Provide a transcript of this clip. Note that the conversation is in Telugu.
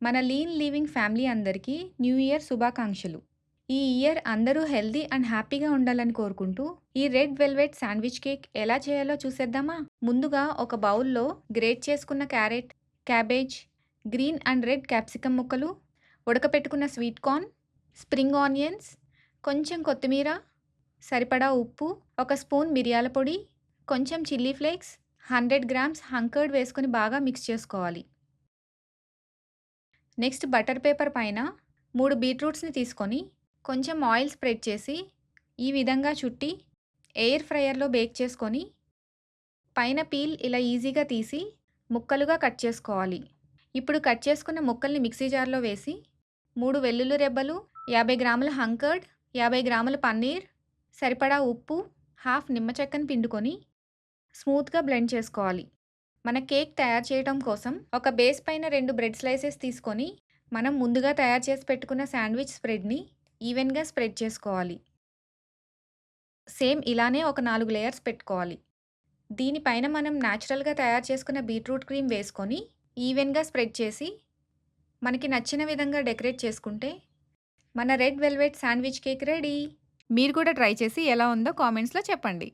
మన లీన్ లివింగ్ ఫ్యామిలీ అందరికీ న్యూ ఇయర్ శుభాకాంక్షలు. ఈ ఇయర్ అందరూ హెల్తీ అండ్ హ్యాపీగా ఉండాలని కోరుకుంటూ, ఈ రెడ్ వెల్వెట్ శాండ్విచ్ కేక్ ఎలా చేయాలో చూసేద్దామా? ముందుగా ఒక బౌల్‌లో గ్రేట్ చేసుకున్న carrot, cabbage, green and red capsicum ముక్కలు, ఉడకపెట్టుకున్న స్వీట్ కార్న్, స్ప్రింగ్ ఆనియన్స్, కొంచెం కొత్తిమీర, సరిపడా ఉప్పు, ఒక స్పూన్ మిరియాల పొడి, కొంచెం చిల్లీ ఫ్లేక్స్, 100 గ్రామ్స్ హంకర్డ్ వేసుకొని బాగా మిక్స్ చేసుకోవాలి. నెక్స్ట్ బటర్ పేపర్ పైన 3 బీట్రూట్స్‌ని తీసుకొని కొంచెం ఆయిల్ స్ప్రెడ్ చేసి ఈ విధంగా చుట్టి ఎయిర్ ఫ్రైయర్‌లో బేక్ చేసుకొని పైన పీల్ ఇలా ఈజీగా తీసి ముక్కలుగా కట్ చేసుకోవాలి. ఇప్పుడు కట్ చేసుకున్న ముక్కల్ని మిక్సీ జార్‌లో వేసి 3 వెల్లుల్లి రెబ్బలు, 50 గ్రాముల హంకర్డ్, 50 గ్రాముల పన్నీర్, సరిపడా ఉప్పు, హాఫ్ నిమ్మ చెక్కని పిండుకొని స్మూత్‌గా బ్లెండ్ చేసుకోవాలి. మన కేక్ తయారు చేయడం కోసం ఒక బేస్ పైన 2 బ్రెడ్ స్లైసెస్ తీసుకొని మనం ముందుగా తయారు చేసి పెట్టుకున్న శాండ్విచ్ స్ప్రెడ్‌ని ఈవెన్‌గా స్ప్రెడ్ చేసుకోవాలి. సేమ్ ఇలానే ఒక 4 లేయర్స్ పెట్టుకోవాలి. దీనిపైన మనం న్యాచురల్‌గా తయారు చేసుకున్న బీట్రూట్ క్రీమ్ వేసుకొని ఈవెన్‌గా స్ప్రెడ్ చేసి మనకి నచ్చిన విధంగా డెకరేట్ చేసుకుంటే మన red velvet sandwich cake ready. మీరు కూడా ట్రై చేసి ఎలా ఉందో కామెంట్స్‌లో చెప్పండి.